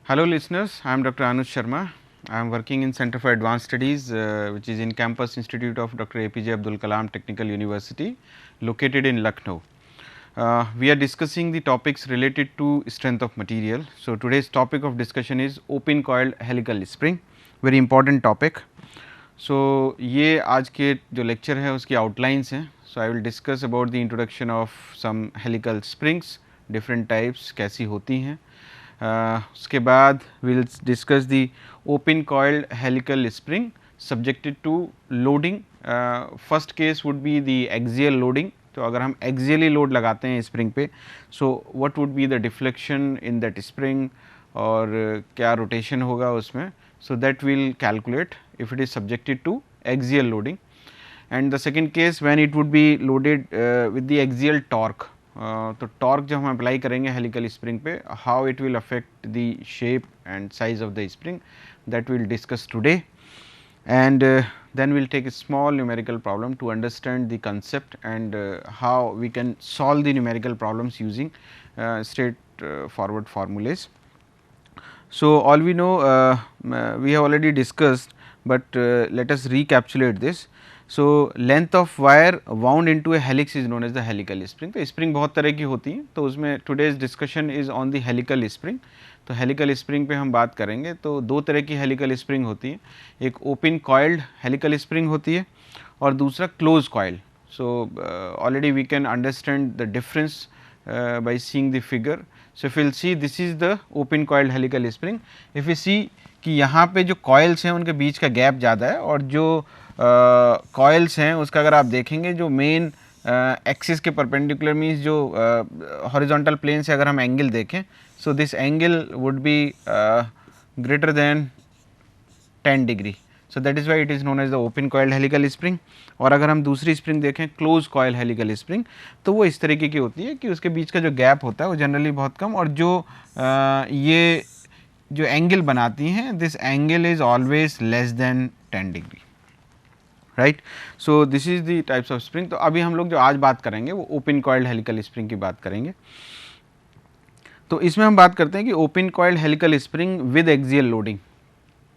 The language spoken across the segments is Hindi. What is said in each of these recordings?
Hello listeners, I am Dr. Anuj Sharma. I am working in Center for Advanced Studies which is in Campus Institute of Dr. APJ Abdul Kalam Technical University located in Lucknow. We are discussing the topics related to strength of material. So, today's topic of discussion is open coiled helical spring, very important topic. So, ये आज के जो lecture है उसकी outlines हैं. So, I will discuss about the introduction of some helical springs, different types कैसी होती हैं. उसके बाद we'll discuss the open coiled helical spring subjected to loading. First case would be the axial loading. तो अगर हम axially load लगाते हैं स्प्रिंग पे, so what would be the deflection in that spring और क्या rotation होगा उसमें, so that will calculate if it is subjected to axial loading. And the second case when it would be loaded with the axial torque. तो टॉर्क जब हम अप्लाई करेंगे हेलिकल स्प्रिंग पे, how it will affect the shape and size of the spring, that will discuss today. And then we will take a small numerical problem to understand the concept and how we can solve the numerical problems using straightforward formulas. So, all we know we have already discussed, but let us recapitulate this. So, length of wire wound into a helix is known as the helical spring. तो स्प्रिंग बहुत तरह की होती हैं, तो उसमें today's discussion is on the helical spring. तो हेलिकल स्प्रिंग पे हम बात करेंगे. तो दो तरह की हेलिकल स्प्रिंग होती है, एक ओपन कॉइल्ड हेलिकल स्प्रिंग होती है और दूसरा close coiled. So already we can understand the difference by seeing the figure. So if will see this is the open coiled helical spring. If you see कि यहाँ पे जो कॉइल्स हैं उनके बीच का गैप ज़्यादा है और जो कॉइल्स हैं उसका अगर आप देखेंगे जो मेन एक्सिस के परपेंडिकुलर मीन्स जो हॉरिजॉन्टल प्लेन से अगर हम एंगल देखें, so this angle would be greater than 10 degree. So that is why it is known as the open coiled helical spring. और अगर हम दूसरी स्प्रिंग देखें क्लोज कॉइल हेलिकल स्प्रिंग, तो वो इस तरीके की होती है कि उसके बीच का जो गैप होता है वो जनरली बहुत कम, और जो ये जो एंगल बनाती हैं, this angle is always less than 10 degree, right. So this is the types of spring. तो अभी हम लोग जो आज बात करेंगे वो ओपन कॉइल्ड हेलिकल स्प्रिंग की बात करेंगे. तो इसमें हम बात करते हैं कि open coiled helical spring with axial loading.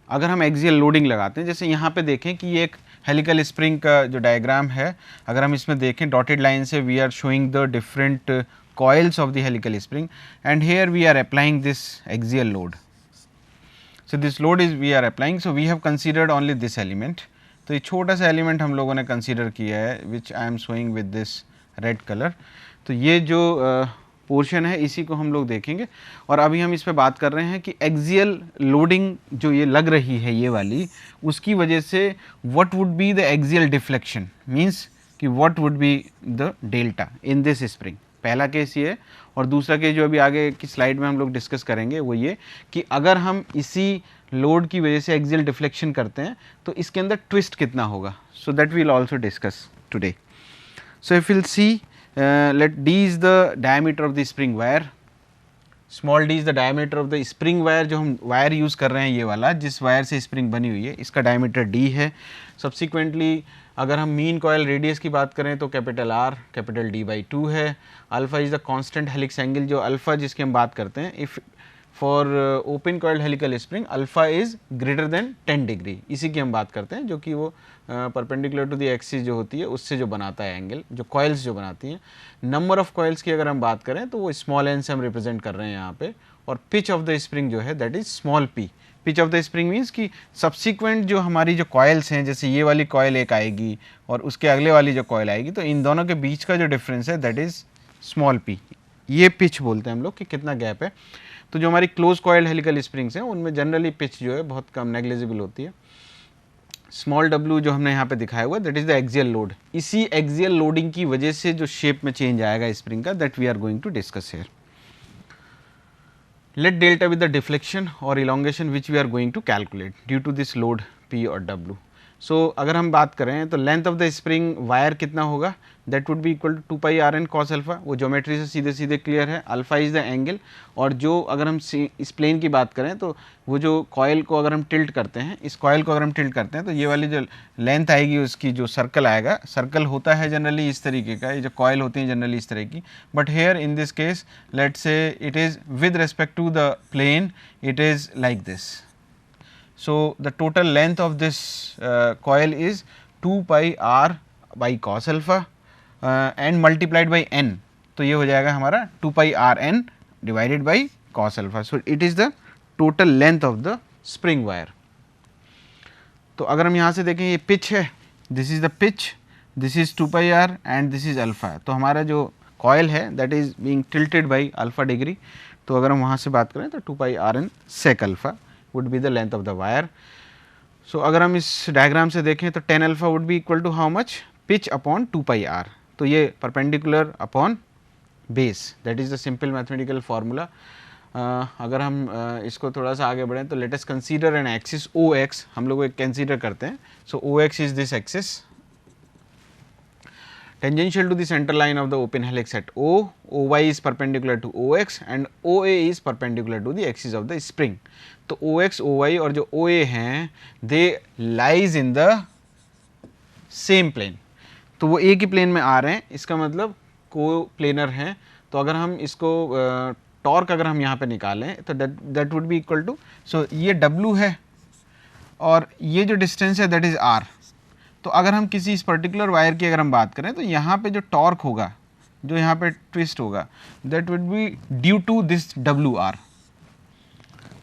अगर हम एक्सियल लोडिंग लगाते हैं, जैसे यहाँ पे देखें कि ये एक हेलिकल स्प्रिंग का जो डायग्राम है, अगर हम इसमें देखें डॉटेड लाइन से we are showing the different coils of the helical spring, and here we are applying this axial load. So this load is we are applying, so we have considered only this element. तो ये छोटा सा एलिमेंट हम लोगों ने कंसीडर किया है which I am showing with this red colour. तो ये जो पोर्शन है इसी को हम लोग देखेंगे. और अभी हम इस पे बात कर रहे हैं कि एक्सियल लोडिंग जो ये लग रही है ये वाली, उसकी वजह से what would be the axial deflection, means कि what would be the delta in this spring. पहला केस ये है. और दूसरा केस जो अभी आगे की स्लाइड में हम लोग डिस्कस करेंगे वो ये कि अगर हम इसी लोड की वजह से एक्सियल डिफ्लेक्शन करते हैं तो इसके अंदर ट्विस्ट कितना होगा. So that we will also discuss today. So if will see let d is the diameter of the spring wire, small d is the diameter of the spring wire. जो हम वायर यूज़ कर रहे हैं ये वाला, जिस वायर से स्प्रिंग बनी हुई है, इसका डायमीटर d है. सब्सिक्वेंटली अगर हम मीन कॉयल रेडियस की बात करें तो capital R capital D by 2 है. Alpha is the constant helix angle, जो अल्फा जिसकी हम बात करते हैं. If for open coiled helical spring alpha is greater than 10 degree, इसी की हम बात करते हैं, जो कि वो परपेंडिकुलर टू द एक्सिस जो होती है उससे जो बनाता है एंगल, जो कॉइल्स जो बनाती हैं. नंबर ऑफ कॉइल्स की अगर हम बात करें तो वो स्मॉल एन से हम रिप्रेजेंट कर रहे हैं यहाँ पे. और पिच ऑफ द स्प्रिंग जो है that is small p. Pitch of the spring means कि सब्सिक्वेंट जो हमारी जो कॉइल्स हैं, जैसे ये वाली कॉइल एक आएगी और उसके अगले वाली जो कॉइल आएगी, तो इन दोनों के बीच का जो डिफरेंस है दैट इज स्मॉल p. ये पिच बोलते हैं हम लोग कि कितना गैप है. तो जो हमारी क्लोज कॉइल्ड हेलिकल स्प्रिंग्स हैं उनमें जनरली पिच जो है बहुत कम, नेग्लिजिबल होती है. स्मॉल w जो हमने यहाँ पे दिखाया हुआ that is the axial load. इसी एक्सियल लोडिंग की वजह से जो शेप में चेंज आएगा स्प्रिंग का, that we are going to discuss here. Let delta with the deflection और elongation which we are going to calculate due to this load p और w. सो अगर हम बात करें तो length of the spring wire कितना होगा, that would be equal to 2 pi R N cos alpha, वो ज्योमेट्री से सीधे सीधे क्लियर है। अल्फा इज द एंगल, और जो अगर हम इस प्लेन की बात करें तो वो जो कॉयल को अगर हम टिल्ट करते हैं, इस कॉयल को अगर हम टिल्ट करते हैं तो ये वाली जो लेंथ आएगी उसकी, जो सर्कल आएगा, सर्कल होता है जनरली इस तरीके का, ये जो कॉयल होती है जनरली इस तरह की, but here in this case let's say it is with respect to the plane it is like this. So, the total length of this coil is 2 pi r by cos alpha and multiplied by n. तो ये हो जाएगा हमारा 2 pi r n divided by cos alpha. So, it is the total length of the spring wire. तो अगर हम यहाँ से देखें ये पिच है, this is the pitch, this is 2 pi r and this is alpha. तो हमारा जो coil है that is being tilted by alpha degree. तो अगर हम वहाँ से बात करें तो 2 pi r n sec alpha would be the length of the wire. So अगर हम इस डायग्राम से देखें तो tan alpha would be equal to how much, pitch upon 2 pi r. तो ये perpendicular upon base, that is the simple mathematical formula. अगर हम इसको थोड़ा सा आगे बढ़ें तो let us consider an axis OX, हम लोग एक कंसीडर करते हैं. So OX is this axis tangential to the center line of the open helix at O, OY is perpendicular to OX and OA is perpendicular to the axis of the spring. तो OX, OY और जो OA हैं they lies in the same plane. तो वो एक ही प्लेन में आ रहे हैं, इसका मतलब को प्लेनर हैं. तो अगर हम इसको टॉर्क अगर हम यहाँ पे निकालें तो that would be equal to, so ये W है और ये जो डिस्टेंस है दैट इज़ R. तो अगर हम किसी इस पर्टिकुलर वायर की अगर हम बात करें तो यहाँ पे जो टॉर्क होगा, जो यहाँ पे ट्विस्ट होगा, that would be due to this WR.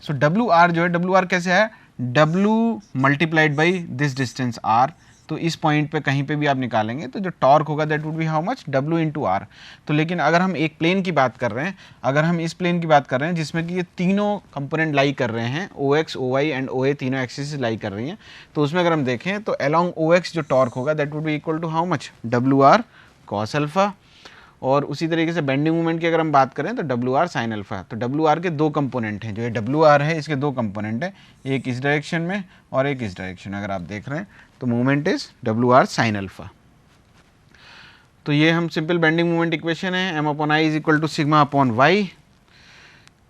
So WR जो है, WR कैसे है, W multiplied by this distance R. तो इस पॉइंट पे कहीं पे भी आप निकालेंगे तो जो टॉर्क होगा that would be how much, W into R. तो लेकिन अगर हम एक प्लेन की बात कर रहे हैं, अगर हम इस प्लेन की बात कर रहे हैं जिसमें कि ये तीनों कंपोनेंट लाई कर रहे हैं, OX, OY एंड OA तीनों एक्सिस लाई कर रही हैं, तो उसमें अगर हम देखें तो अलोंग OX जो टॉर्क होगा that would be equal to how much, WR cos alpha. और उसी तरीके से बेंडिंग मोमेंट की अगर हम बात करें तो WR sin अल्फा. तो WR के दो कंपोनेंट हैं, जो ये WR है इसके दो कंपोनेंट हैं, एक इस डायरेक्शन में और एक इस डायरेक्शन में. अगर आप देख रहे हैं तो moment is WR sin alpha. तो ये हम सिंपल बेंडिंग मोमेंट इक्वेशन है, M upon I is equal to sigma upon Y.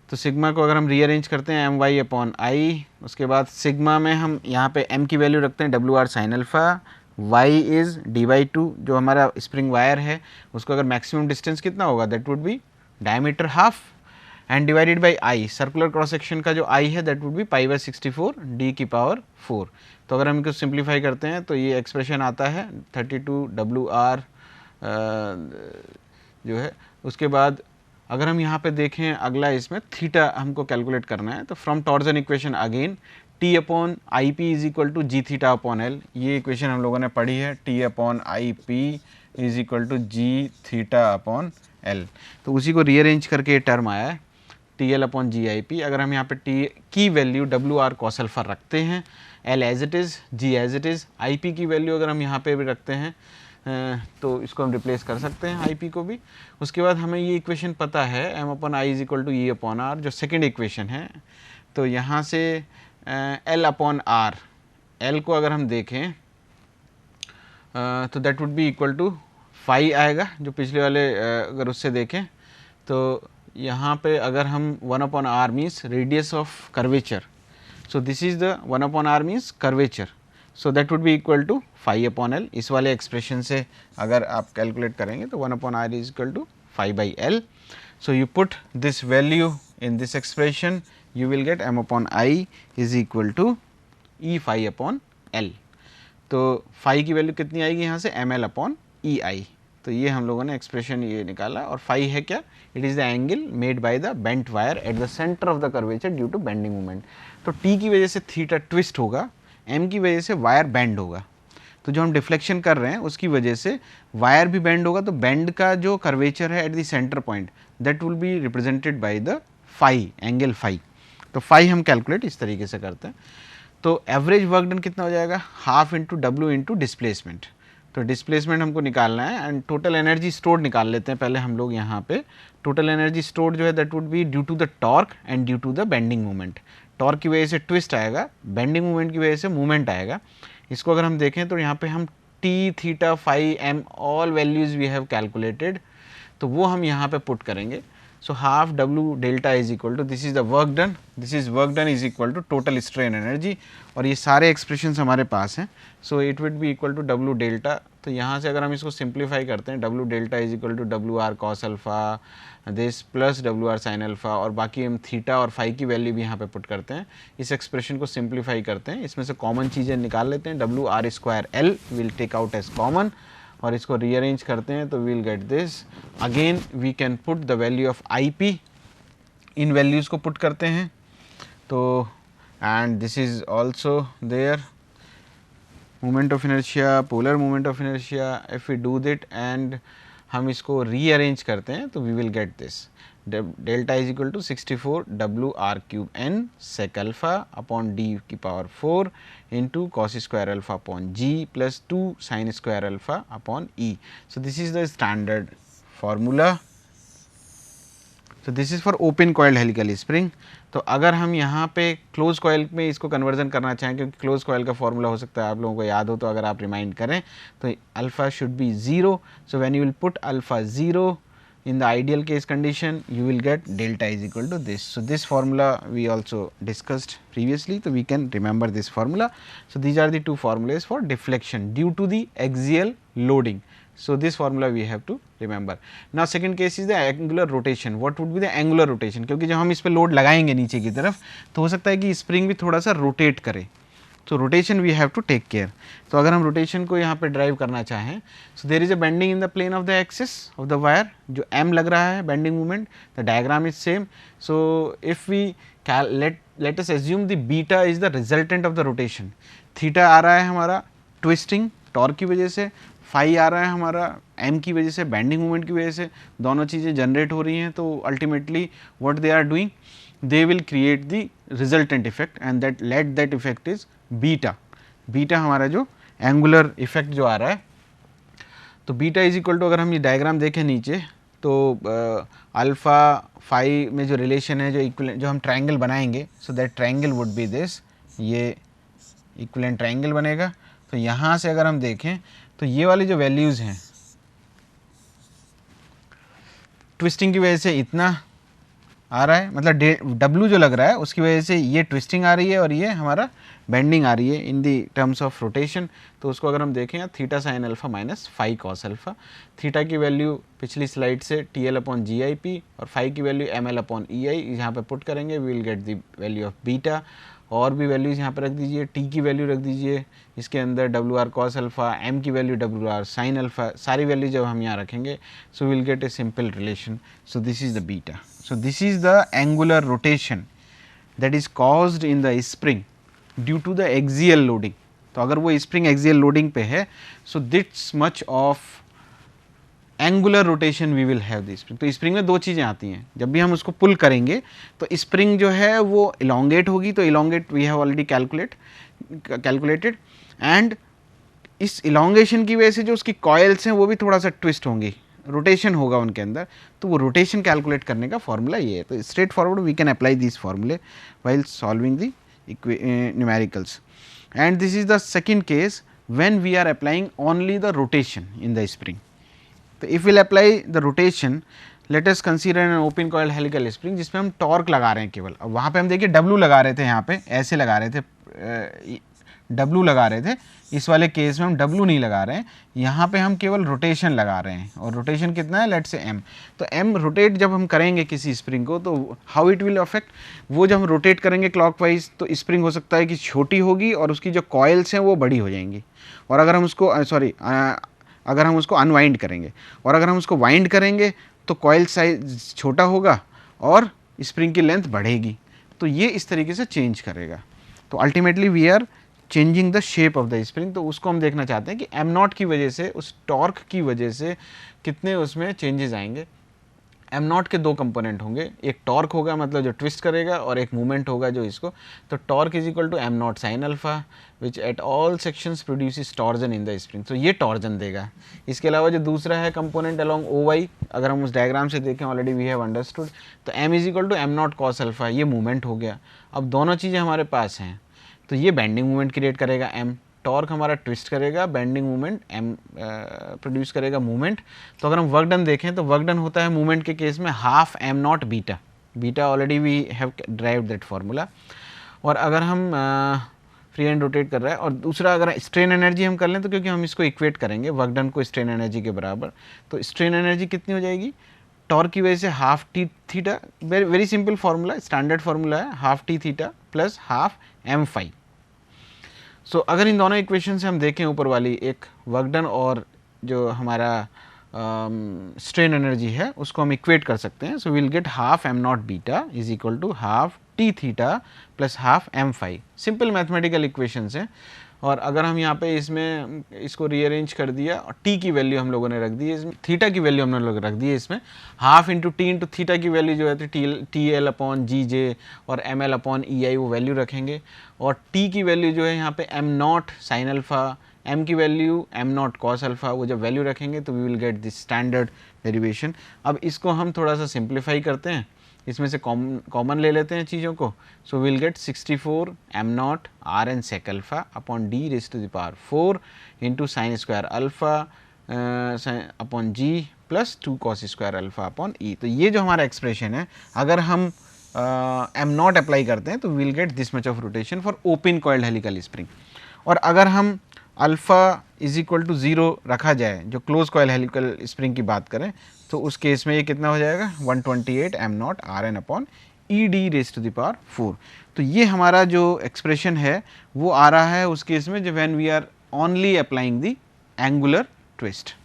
तो सिग्मा को अगर हम रीअरेंज करते हैं MY अपॉन आई, उसके बाद सिग्मा में हम यहाँ पे M की वैल्यू रखते हैं WR sin alpha, y is d/2, जो हमारा स्प्रिंग वायर है उसको अगर मैक्सिमम डिस्टेंस कितना होगा that would B diameter half and divided by i, circular cross section का जो i है दैट वुड बी π/64 d⁴. तो अगर हम इसको सिंप्लीफाई करते हैं तो ये एक्सप्रेशन आता है 32 WR जो है. उसके बाद अगर हम यहाँ पे देखें अगला, इसमें थीटा हमको कैलकुलेट करना है, तो from torsion equation again T upon I P is equal to G theta upon L. ये इक्वेशन हम लोगों ने पढ़ी है, T upon I P is equal to G theta upon L. तो उसी को रीअरेंज करके ये टर्म आया है TL upon G I P. अगर हम यहाँ पे T की वैल्यू WR cos अल्फा रखते हैं, L as it is, G as it is, IP की वैल्यू अगर हम यहाँ पे भी रखते हैं तो इसको हम रिप्लेस कर सकते हैं IP को भी. उसके बाद हमें ये इक्वेशन पता है M upon I is equal to E upon R, जो सेकेंड इक्वेशन है. तो यहाँ से L अपॉन R, L को अगर हम देखें तो that would be equal to phi आएगा, जो पिछले वाले अगर उससे देखें तो यहाँ पे अगर हम 1 upon R means radius of curvature. So this is the 1 upon R means curvature. So that would be equal to phi upon L. इस वाले एक्सप्रेशन से अगर आप कैलकुलेट करेंगे तो 1 upon R is equal to phi by L. So you put this value in this expression, you will get M upon I is equal to E phi upon L. तो phi की वैल्यू कितनी आएगी यहाँ से, ML upon EI. तो ये हम लोगों ने एक्सप्रेशन ये निकाला. और phi है क्या, it is the angle made by the bent wire at the centre of the curvature due to bending moment. तो T की वजह से थीटा ट्विस्ट होगा, M की वजह से वायर बेंड होगा. तो जो हम डिफ्लेक्शन कर रहे हैं उसकी वजह से वायर भी बेंड होगा. तो बेंड का जो कर्वेचर है eight the centre point that will be represented by the phi, angle phi. तो फाई हम कैलकुलेट इस तरीके से करते हैं. तो एवरेज वर्क डन कितना हो जाएगा, half into W into displacement. तो डिस्प्लेसमेंट हमको निकालना है एंड टोटल एनर्जी स्टोर्ड निकाल लेते हैं पहले हम लोग. यहाँ पे टोटल एनर्जी स्टोर्ड जो है that would be due to the torque and due to the bending moment. Torque की वजह से ट्विस्ट आएगा, बेंडिंग मोमेंट की वजह से मूवमेंट आएगा. इसको अगर हम देखें तो यहाँ पे हम T, theta, phi, M all values we have calculated, तो वो हम यहाँ पे पुट करेंगे. So half W delta is equal to, this is the work done, this is work done is equal to total strain energy, और ये सारे एक्सप्रेशंस हमारे पास हैं. So it would be equal to W delta. तो यहाँ से अगर हम इसको सिंप्लीफाई करते हैं, W delta is equal to W R cos alpha this plus W R sine alpha, और बाकी हम थीटा और फाई की वैल्यू भी यहाँ पे पुट करते हैं. इस एक्सप्रेशन को सिंप्लीफाई करते हैं, इसमें से कॉमन चीज़ें निकाल लेते हैं. W R square L will take out as common, और इसको रीअरेंज करते हैं तो we'll get this. Again we can put the value of I P, इन वैल्यूज़ को पुट करते हैं. तो and this is also there, moment of inertia, polar moment of inertia. If we do that and हम इसको रीअरेंज करते हैं तो we will get this. Delta is equal to 64 W R cube N sec alpha upon D की power 4 into cos square alpha upon G plus 2 sine square alpha upon E. So this is the standard formula. तो this is for open coiled helical spring. तो अगर हम यहाँ पे क्लोज कॉइल में इसको कन्वर्जन करना चाहें, क्योंकि क्लोज कॉइल का फॉर्मूला हो सकता है आप लोगों को याद हो, तो अगर आप रिमाइंड करें तो alpha should be 0. So when you will put alpha 0 in the ideal case condition, you will get delta is equal to this. So this formula we also discussed previously, so we can remember this formula. So these are the two formulas for deflection due to the axial loading. So this formula we have to remember. Now second case is the angular rotation. What would be the angular rotation? क्योंकि जब हम इस पे लोड लगाएंगे नीचे की तरफ, तो हो सकता है कि स्प्रिंग भी थोड़ा सा रोटेट करे. तो rotation we have to take care. तो अगर हम रोटेशन को यहाँ पे ड्राइव करना चाहें, so there is a bending in the plane of the axis of the wire, जो एम लग रहा है bending movement, the diagram is same. So if we let us assume the beta is the resultant of the rotation. Theta आ रहा है हमारा ट्विस्टिंग टॉर्क की वजह से, फाई आ रहा है हमारा एम की वजह से, बेंडिंग मूवमेंट की वजह से, दोनों चीज़ें जनरेट हो रही हैं. तो ultimately what they are doing, they will create the resultant effect and that effect is beta. Beta हमारा जो एंगुलर इफेक्ट जो आ रहा है, तो बीटा इज इक्वल टू, अगर हम ये डायग्राम देखें नीचे, तो अल्फा फाई में जो रिलेशन है, जो इक्विवेलेंट, जो हम ट्रायंगल बनाएंगे, so that triangle would be this, ये इक्विवेलेंट ट्रायंगल बनेगा. तो यहाँ से अगर हम देखें तो ये वाली जो वैल्यूज़ हैं, ट्विस्टिंग की वजह से इतना आ रहा है, मतलब डब्ल्यू जो लग रहा है उसकी वजह से ये ट्विस्टिंग आ रही है और ये हमारा बेंडिंग आ रही है in the terms of rotation. तो उसको अगर हम देखें, theta sine alpha minus phi cos alpha. Theta की वैल्यू पिछली स्लाइड से T L upon G I P, और फाई की value M L upon E I यहाँ पर पुट करेंगे, we will get the value of beta. और भी वैल्यूज़ यहाँ पर रख दीजिए, टी की वैल्यू रख दीजिए इसके अंदर, W R cos alpha, M की value W R sine alpha, सारी वैल्यू जब हम यहाँ रखेंगे, so will get a simple relation. So this is the beta. So this is the angular rotation that is caused in the spring due to the axial loading. तो अगर वो spring axial loading पे है, so this much of angular rotation we will have the spring. तो spring में दो चीज़ें आती हैं, जब भी हम उसको पुल करेंगे तो spring जो है वो elongate होगी, तो elongate we have already calculated, and इस elongation की वजह से जो उसकी coils हैं वो भी थोड़ा सा twist होंगी, रोटेशन होगा उनके अंदर. तो वो रोटेशन कैलकुलेट करने का फॉर्मूला ये है. तो straight forward we can apply this फॉर्मूले while solving the numericals. And this is the second case when we are applying only the rotation in the spring. तो if will apply the rotation, let us consider an open coiled helical spring जिसमें हम टॉर्क लगा रहे हैं केवल. अब वहाँ पे हम देखिए डब्ल्यू लगा रहे थे, यहाँ पे ऐसे लगा रहे थे, डब्ल्यू लगा रहे थे. इस वाले केस में हम डब्ल्यू नहीं लगा रहे हैं, यहाँ पे हम केवल रोटेशन लगा रहे हैं. और रोटेशन कितना है, लेट से एम. तो एम रोटेट जब हम करेंगे किसी स्प्रिंग को, तो हाउ इट विल अफेक्ट, वो जब हम रोटेट करेंगे क्लॉकवाइज, तो स्प्रिंग हो सकता है कि छोटी होगी और उसकी जो कॉइल्स हैं वो बड़ी हो जाएंगी. और अगर हम उसको अगर हम उसको अनवाइंड करेंगे, और अगर हम उसको वाइंड करेंगे तो कॉइल साइज छोटा होगा और स्प्रिंग की लेंथ बढ़ेगी. तो ये इस तरीके से चेंज करेगा. तो ultimately we are changing the shape of the spring. तो उसको हम देखना चाहते हैं कि एम नॉट की वजह से, उस टॉर्क की वजह से कितने उसमें चेंजेस आएंगे. एम नॉट के दो कंपोनेंट होंगे, एक टॉर्क होगा मतलब जो ट्विस्ट करेगा, और एक मूवमेंट होगा जो इसको. तो torque is equal to M not sine alpha which at all sections produces torsion in the spring. तो ये टॉर्जन देगा. इसके अलावा जो दूसरा है कंपोनेंट अलोंग ओ वाई, अगर हम उस डायग्राम से देखें, ऑलरेडी वी हैव अंडरस्टूड, तो M is equal to M not cos alpha, ये मूवमेंट हो गया. अब दोनों चीज़ें हमारे पास हैं, तो ये बेंडिंग मूवमेंट क्रिएट करेगा एम, टॉर्क हमारा ट्विस्ट करेगा, बेंडिंग मोमेंट एम प्रोड्यूस करेगा मूवमेंट। तो अगर हम वर्क डन देखें तो वर्क डन होता है मूवमेंट के केस में half M naught beta, beta already we have derived that formula. और अगर हम फ्री हैंड रोटेट कर रहा है, और दूसरा अगर स्ट्रेन एनर्जी हम कर लें तो क्योंकि हम इसको इक्वेट करेंगे वर्क डन को स्ट्रेन एनर्जी के बराबर, तो स्ट्रेन एनर्जी कितनी हो जाएगी टॉर्क की वजह से half T theta, very simple formula, standard formula है, half T theta plus half M phi. So अगर इन दोनों इक्वेशन से हम देखें ऊपर वाली, एक वर्क डन और जो हमारा स्ट्रेन एनर्जी है उसको हम इक्वेट कर सकते हैं। So will get half M naught beta is equal to half T theta plus half M phi. Simple mathematical equations हैं। और अगर हम यहाँ पे इसमें इसको रीअरेंज कर दिया और टी की वैल्यू हम लोगों ने रख दी है, इसमें थीटा की वैल्यू हमने लोग रख दी है, इसमें half into T into theta की वैल्यू जो है तो T L upon G J और एम एल अपॉन ई आई वो वैल्यू रखेंगे। और टी की वैल्यू जो है यहाँ पे M not sine alpha, M की value M not cos alpha, वो जब वैल्यू रखेंगे तो we will get this standard derivation. अब इसको हम थोड़ा सा सिंप्लीफाई करते हैं, इसमें से कॉमन ले लेते हैं चीज़ों को। So will get 64 M not R N sec alpha upon D raise to the power 4 into sine square alpha upon G plus 2 cos square alpha upon E. तो ये जो हमारा एक्सप्रेशन है, अगर हम एम नॉट अप्लाई करते हैं तो will get this much of rotation for open coiled helical spring. और अगर हम अल्फ़ा इज इक्वल टू 0 रखा जाए, जो क्लोज कॉइल हेलिकल स्प्रिंग की बात करें, तो उस केस में ये कितना हो जाएगा 128 M not R N upon E D raise to the power 4। तो ये हमारा जो एक्सप्रेशन है वो आ रहा है उस केस में जब when we are only applying the angular twist.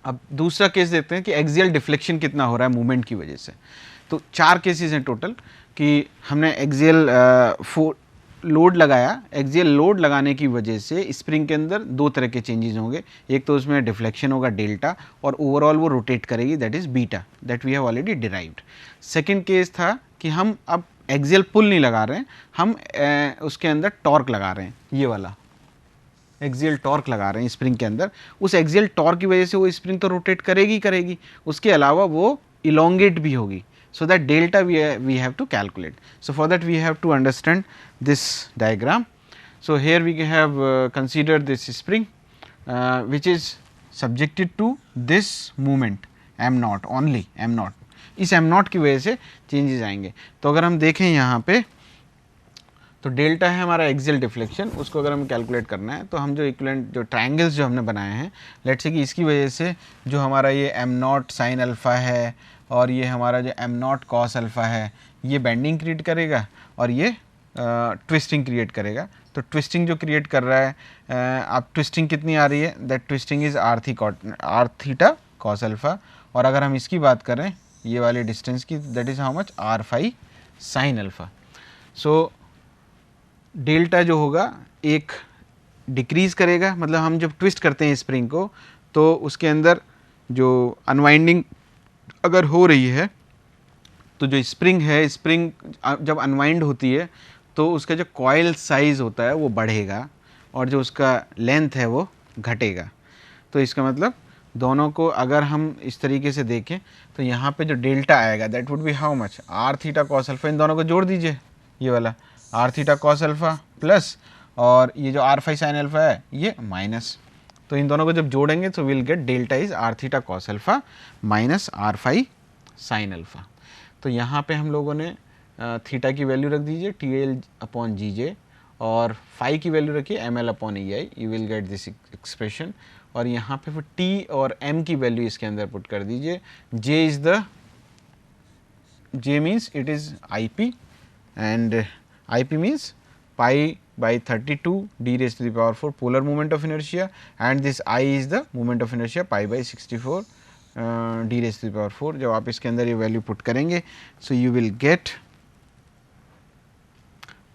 अब दूसरा केस देखते हैं कि एक्सियल डिफ्लेक्शन कितना हो रहा है मूवमेंट की वजह से। तो 4 केसेस हैं टोटल कि हमने एक्सियल लोड लगाया, एक्सियल लोड लगाने की वजह से स्प्रिंग के अंदर 2 तरह के चेंजेस होंगे। एक तो उसमें डिफ्लेक्शन होगा डेल्टा, और ओवरऑल वो रोटेट करेगी, that is beta, that we have already derived. Second case था कि हम अब एक्सियल पुल नहीं लगा रहे हैं, हम उसके अंदर टॉर्क लगा रहे हैं, ये वाला एक्सियल टॉर्क लगा रहे हैं स्प्रिंग के अंदर। उस एक्सियल टॉर्क की वजह से वो स्प्रिंग तो रोटेट करेगी करेगी, उसके अलावा वो इलोंगेट भी होगी। So that delta we have to calculate. So for that we have to understand this diagram. So here we have considered this spring which is subjected to this movement m naught, only m naught. इस m naught की वजह से changes आएंगे। तो अगर हम देखें यहाँ पे तो डेल्टा है हमारा एक्सियल डिफ्लेक्शन, उसको अगर हमें कैलकुलेट करना है तो हम जो इक्विवेलेंट जो ट्रायंगल्स जो हमने बनाए हैं, लेट्स से कि इसकी वजह से जो हमारा ये एम नॉट साइन अल्फ़ा है और ये हमारा जो एम नॉट कॉस अल्फ़ा है, ये बेंडिंग क्रिएट करेगा और ये ट्विस्टिंग क्रिएट करेगा। तो ट्विस्टिंग जो क्रिएट कर रहा है, अब ट्विस्टिंग कितनी आ रही है, that twisting is R theta cos alpha. और अगर हम इसकी बात करें ये वाले डिस्टेंस की, that is how much R phi sine alpha. So delta जो होगा एक डिक्रीज़ करेगा, मतलब हम जब ट्विस्ट करते हैं स्प्रिंग को तो उसके अंदर जो अनवाइंडिंग अगर हो रही है तो जो स्प्रिंग है, स्प्रिंग जब अनवाइंड होती है तो उसका जो कॉइल साइज़ होता है वो बढ़ेगा और जो उसका लेंथ है वो घटेगा। तो इसका मतलब दोनों को अगर हम इस तरीके से देखें तो यहाँ पे जो डेल्टा आएगा that would be how much R theta cos alpha. इन दोनों को जोड़ दीजिए, ये वाला R theta cos alpha plus और ये जो आर फाई साइन अल्फ़ा है ये माइनस। तो इन दोनों को जब जोड़ेंगे तो will get delta is R theta cos alpha minus R phi sine alpha. तो यहाँ पे हम लोगों ने थीटा की वैल्यू रख दीजिए T L upon G J और फाई की वैल्यू रखिए M L upon E I, you will get this expression. और यहाँ पे फिर टी और एम की वैल्यू इसके अंदर पुट कर दीजिए। J is the J means it is I P and I P means pi by 32 d raised to the power 4 polar moment of inertia, and this I is the moment of inertia pi by 64 d raised to the power 4। जब आप इसके अंदर ये वैल्यू पुट करेंगे so you will get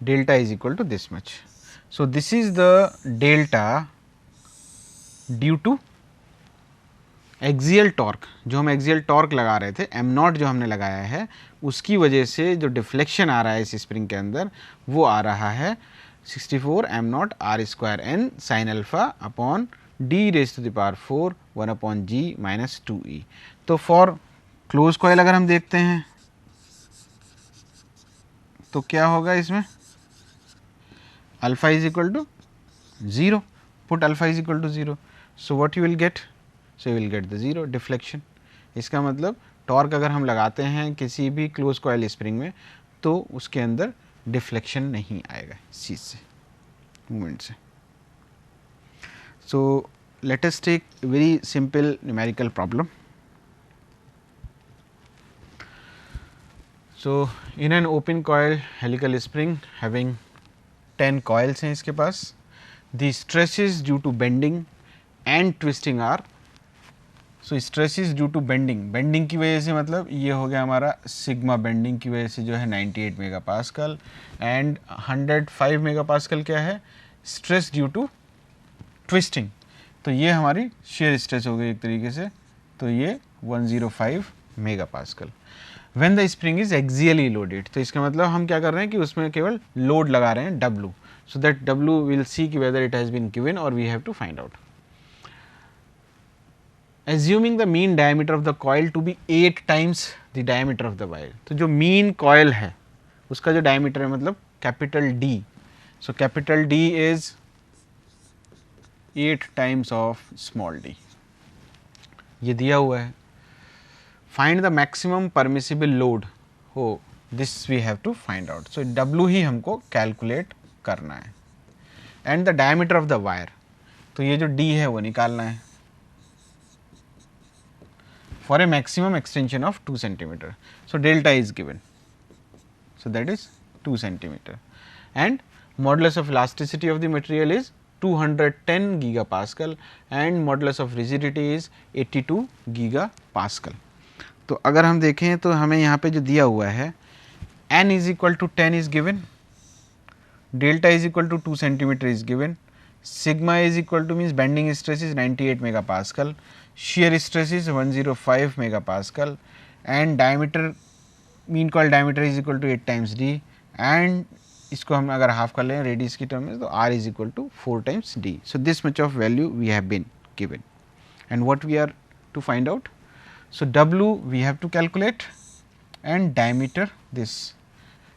delta is equal to this much। So this is the delta due to axial torque, जो हम एक्सियल टॉर्क लगा रहे थे एम नॉट जो हमने लगाया है उसकी वजह से जो डिफ्लेक्शन आ रहा है इस स्प्रिंग के अंदर वो आ रहा है 64 M not R square N sine alpha upon D raise to the power 4 1 upon G minus 2e। तो फॉर क्लोज कॉइल अगर हम देखते हैं तो क्या होगा इसमें, alpha is equal to 0, put alpha is equal to 0. So, what you will get? So, you will get the 0 deflection. इसका मतलब टॉर्क अगर हम लगाते हैं किसी भी क्लोज कॉइल स्प्रिंग में तो उसके अंदर डिफ्लेक्शन नहीं आएगा इस चीज़ से, मूवमेंट से. So, let us take a very simple numerical problem. So, in an open coil helical spring having 10 coils हैं इसके पास, the stresses due to bending and twisting are, so stresses due to bending की वजह से मतलब ये हो गया हमारा सिग्मा बेंडिंग की वजह से जो है 98 mega pascal and 105 mega pascal क्या है स्ट्रेस ड्यू टू ट्विस्टिंग. तो ये हमारी शेयर स्ट्रेस हो गई एक तरीके से, तो ये 105 mega pascal. When the spring is axially loaded, तो इसका मतलब हम क्या कर रहे हैं कि उसमें केवल लोड लगा रहे हैं W, so that W will see कि whether it has been given और we have to find out. Assuming the mean diameter of the coil to be 8 times the diameter of the wire, तो जो mean coil है उसका जो diameter है मतलब capital D, so capital D is 8 times of small d. ये दिया हुआ है. Find the maximum permissible load, हो this we have to find out. So W ही हमको calculate करना है and the diameter of the wire, तो ये जो D है वो निकालना है for a maximum extension of 2 centimeter. So delta is given, so that is 2 centimeter and modulus of elasticity of the material is 210 gigapascal and modulus of rigidity is 82 gigapascal. तो अगर हम देखें तो हमें यहाँ पे जो दिया हुआ है n is equal to 10 is given, delta is equal to 2 centimeter is given, sigma is equal to means bending stress is 98 megapascal, shear stress is 105 megapascal and diameter mean coil diameter is equal to 8 times d and इसको हम अगर हाफ कर लें रेडियस की टर्म में तो r is equal to 4 times d. So this much of value we have been given and what we are to find out. So W we have to calculate and diameter, this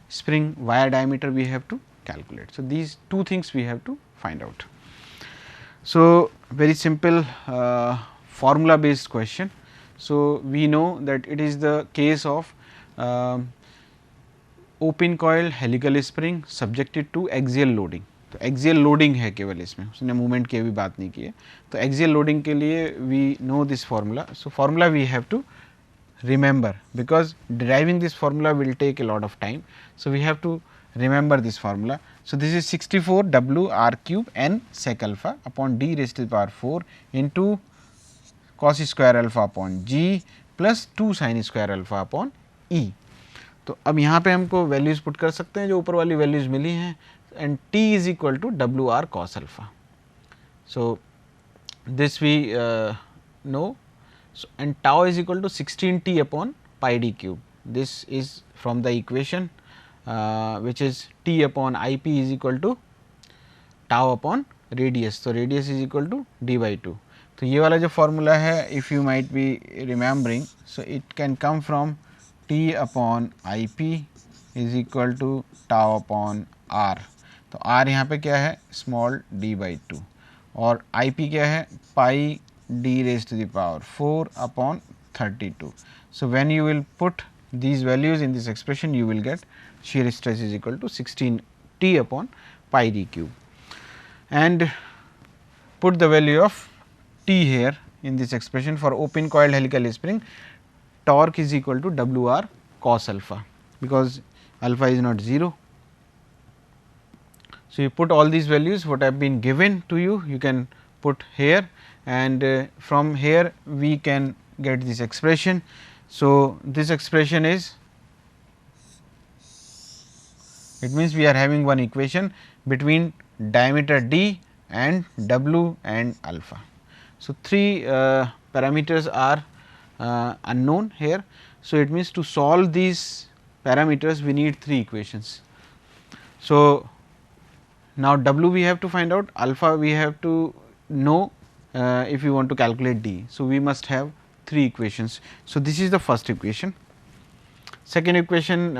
spring wire diameter we have to calculate. So these two things we have to find out. So very simple formula based question. So we know that it is the case of open coil helical spring subjected to axial loading. तो एक्सियल लोडिंग है केवल इसमें, उसने मूवमेंट की अभी बात नहीं की है. तो एक्सियल लोडिंग के लिए we know this formula. So formula we have to remember because deriving this formula will take a lot of time. So we have to remember this formula. So this is 64 W R cube n sec alpha upon d raised to the power 4 into cos square alpha upon g plus 2 sin square alpha upon e. तो अब यहाँ पे हमको वैल्यूज पुट कर सकते हैं जो ऊपर वाली वैल्यूज मिली हैं and t is equal to W R cos alpha. So this we know and tau is equal to 16t upon pi D cube. This is from the equation which is t upon ip is equal to tau upon radius. So radius is equal to d by 2. तो ये वाला जो फॉर्मूला है if you might be remembering, so it can come from t upon ip is equal to tau upon r. तो r यहाँ पे क्या है स्मॉल d by 2 और ip क्या है पाई d raised to the power 4 upon 32. So when you will put these values in this expression you will get shear stress is equal to 16t upon pi d cube and put the value of t here in this expression for open coiled helical spring. Torque is equal to WR cos alpha because alpha is not 0. So you put all these values what have been given to you, you can put here and from here we can get this expression. So this expression is, it means we are having one equation between diameter d and W and alpha. So three parameters are unknown here. So it means to solve these parameters we need three equations. So now W we have to find out, alpha we have to know if we want to calculate d. So we must have three equations. So this is the first equation. Second equation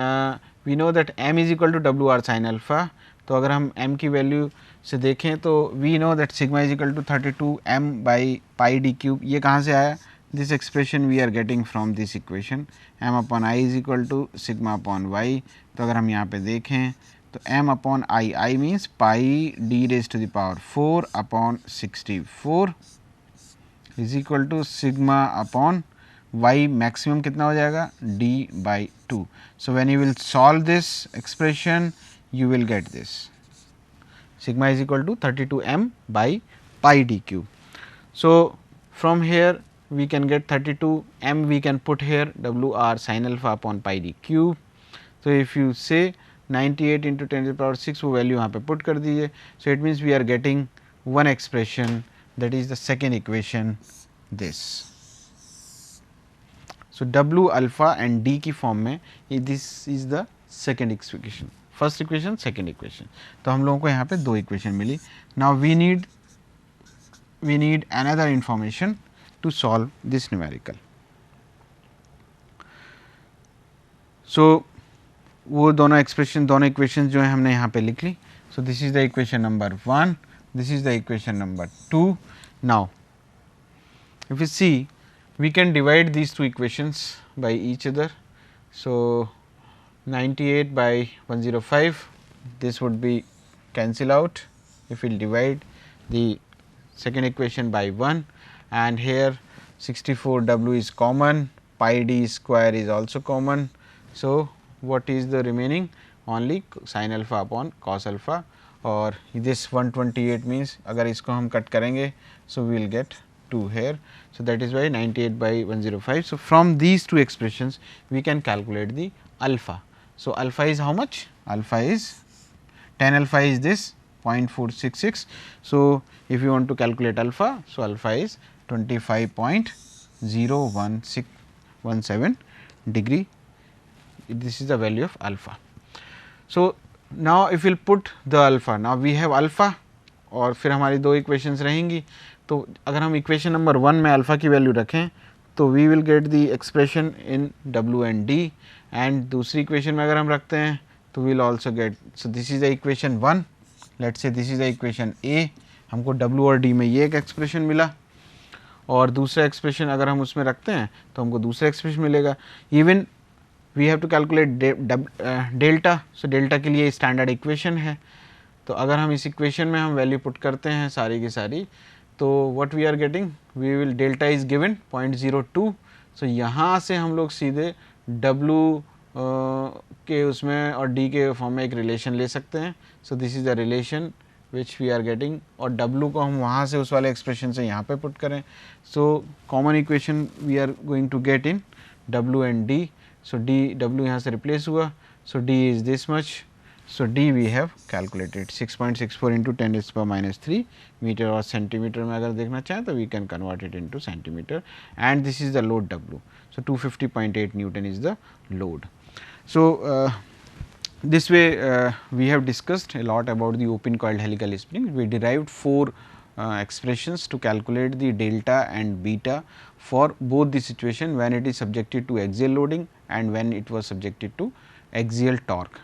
we know that m is equal to W R sine alpha. तो अगर हम m की वैल्यू से देखें तो we know that sigma is equal to 32 m by pi D cube. ये कहाँ से आया? This expression we are getting from this equation. m upon I is equal to sigma upon Y. तो अगर हम यहाँ पे देखें तो m upon I means pi D raise to the power 4 upon 64 is equal to sigma upon y maximum कितना हो जाएगा? d by 2. So, when you will solve this expression you will get this sigma is equal to 32 m by pi d cube. So, from here we can get 32 m, we can put here w r sin alpha upon pi d cube. So, if you say 98 into 10 to the power 6 वो वैल्यू यहाँ पे पुट कर दीजिए. So, it means we are getting one expression, that is the second equation, this. So, w alpha and d की फॉर्म में this is the second equation, first equation, second equation. तो हम लोगों को यहाँ पे दो इक्वेशन मिली. Now we need another information to solve this numerical. So, वो दोनों एक्सप्रेशन, दोनों इक्वेशन जो है हमने यहाँ पे लिख ली. So, this is the equation number 1, this is the equation number 2. Now, if you see, we can divide these two equations by each other. So, 98 by 105, this would be cancel out if we will divide the second equation by 1, and here 64 w is common, pi d square is also common. So, what is the remaining? Only sin alpha upon cos alpha, और this 128 means अगर इसको हम कट करेंगे, so we will get 2 here. So, that is why 98 by 105. So, from these two expressions we can calculate the alpha. So, alpha is how much? Alpha is 10 alpha is this 0.466. So, if you want to calculate alpha, so alpha is 25.01617 degree. This is the value of alpha. So, now if we will put the alpha, now we have alpha और फिर हमारी दो इक्वेशंस रहेंगी. तो अगर हम इक्वेशन नंबर 1 में अल्फा की वैल्यू रखें तो we will get the expression in w and d, and दूसरी इक्वेशन में अगर हम रखते हैं तो we will also get. So this is the equation 1, let's say this is the equation a. हमको w और d में ये एक एक्सप्रेशन मिला, और दूसरा एक्सप्रेशन अगर हम उसमें रखते हैं तो हमको दूसरा एक्सप्रेशन मिलेगा. Even we have to calculate delta. So delta के लिए स्टैंडर्ड इक्वेशन है. तो अगर हम इस इक्वेशन में हम वैल्यू पुट करते हैं सारी की सारी, तो what we are getting, we will delta is given 0.02. सो यहाँ से हम लोग सीधे w के उसमें और d के फॉर्म में एक रिलेशन ले सकते हैं. So this is the relation which we are getting, और w को हम वहाँ से उस वाले एक्सप्रेशन से यहाँ पे पुट करें. So common equation we are going to get in w and d. So w यहाँ से रिप्लेस हुआ. So d is this much. So, d we have calculated 6.64 into 10 raised to the power minus 3 metre और सेंटीमीटर में अगर देखना चाहें तो we can convert it into centimeter, and this is the load W. So, 250.8 Newton is the load. So, this way we have discussed a lot about the open coiled helical spring. We derived 4 expressions to calculate the delta and beta for both the situation when it is subjected to axial loading and when it was subjected to axial torque.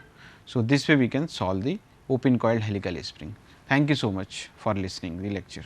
So, this way we can solve the open coiled helical spring. Thank you so much for listening the lecture.